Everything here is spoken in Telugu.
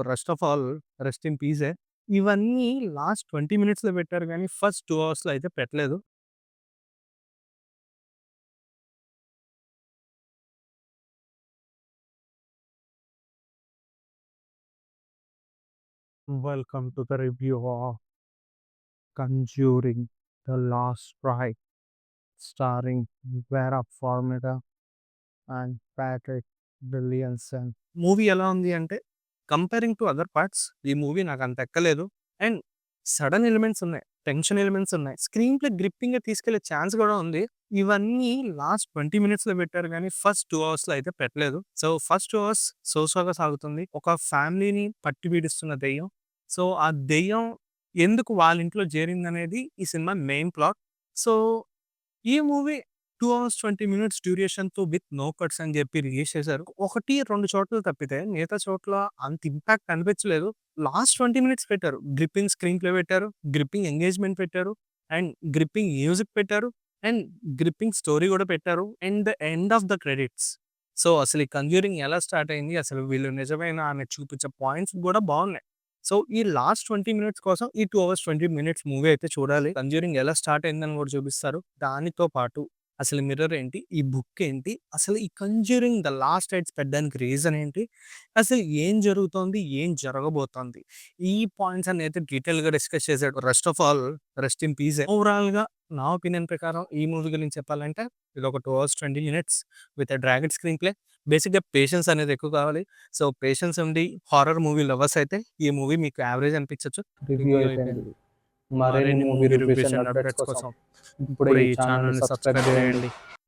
First of all rest in పీసే. ఇవన్నీ లాస్ట్ 20 మినిట్స్‌లో పెట్టారు గానీ, ఫస్ట్ 2 అవర్స్‌లో అయితే పెట్టలేదు. Welcome to the review of 'Conjuring the Last Rite' starring Vera Farmiga and Patrick Williamson. Movie ఎలా ఉంది అంటే, కంపేరింగ్ టు అదర్ పార్ట్స్ ఈ మూవీ నాకంత ఎక్కలేదు. అండ్ సడన్ ఎలిమెంట్స్ ఉన్నాయి. టెన్షన్ ఎలిమెంట్స్ ఉన్నాయి. స్క్రీన్ ప్లే గ్రిప్పింగ్‌గా తీసుకెళ్ళే ఛాన్స్ గూడా ఉంది. ఇవన్నీ లాస్ట్ 20 మినిట్స్‌లో పెట్టారు గానీ, ఫస్ట్ 2 అవర్స్‌లో అయితే పెట్టలేదు. సో, ఫస్ట్ 2 అవర్స్ సోగా సాగుతుంది. ఒక ఫ్యామిలీని పట్టి పీడిస్తున్న దెయ్యం. సో, ఆ దెయ్యం ఎందుకు వాళ్ళ ఇంట్లో చేరిందనేది ఈ సినిమా మెయిన్ ప్లాట్. సో, ఈ మూవీ 2 అవర్స్ 20 మినిట్స్ డ్యూరేషన్‌తో విత్ నో కట్స్ అని జెప్పి రిలీజ్ చేశారు. 1, 2 చోట్ల తప్పితే మిగతా చోట్ల అంత ఇంపాక్ట్ అనిపించలేదు. లాస్ట్ 20 మినిట్స్ పెట్టారు. గ్రిప్పింగ్ స్క్రీన్ ప్లే పెట్టారు. గ్రిప్పింగ్ ఎంగేజ్‌మెంట్ పెట్టారు. అండ్ గ్రిప్పింగ్ మ్యూజిక్ పెట్టారు. అండ్ గ్రిప్పింగ్ స్టోరీ గూడా పెట్టారు. And the end of the credits. So, అసలు ఈ 'కంజ్యూరింగ్' ఎలా స్టార్ట్ అయింది? అసలు వీళ్ళు నిజమైన అని చూపించే పాయింట్స్ గూడా బావున్నాయి. సో, ఈ లాస్ట్ 20 మినిట్స్ కోసం ఈ 2 అవర్స్ 20 మినిట్స్ మూవీ అయితే చూడాలి. 'కంజ్యూరింగ్' ఎలా స్టార్ట్ అయిందని గూడా చూపిస్తారు. దానితో పాటు అసలు 'మిర్రర్' ఏంటి? ఈ బుక్ ఏంటి? అసలు ఈ 'కంజ్యూరింగ్ ద లాస్ట్ రైట్స్' పెట్టడానికి రీజన్ ఏంటి? అసలు ఏం జరుగుతోంది? ఏం జరగబోతోంది? ఈ పాయింట్స్ అన్ని అయితే డీటెయిల్‌గా డిస్కస్ చేసాడు. First of all rest in పీసే. ఓవరాల్‌గా నా ఒపీనియన్ ప్రకారం ఈ మూవీ గురించి చెప్పాలంటే ఇదొక 2 hours 20 minutes with a dragon screen play. బేసిక్‌గా పేషెన్స్ అనేది ఎక్కువ కావాలి. సో, పేషెన్స్ ఉండి హారర్ మూవీ లవర్స్ అయితే ఈ మూవీ మీకు యావరేజ్ అనిపించొచ్చు. రివ్యూ రివ్యూ అయిపోయింది. అయిపోయింది. మరిన్ని మరిన్ని movie movie reviews reviews and and updates updates కోసం కోసం ఇప్పుడే ఇప్పుడే ఈ ఈ ఛానల్‌ని ఛానల్‌ని సబ్స్క్రైబ్ సబ్స్క్రైబ్ చేయండి. చేయండి.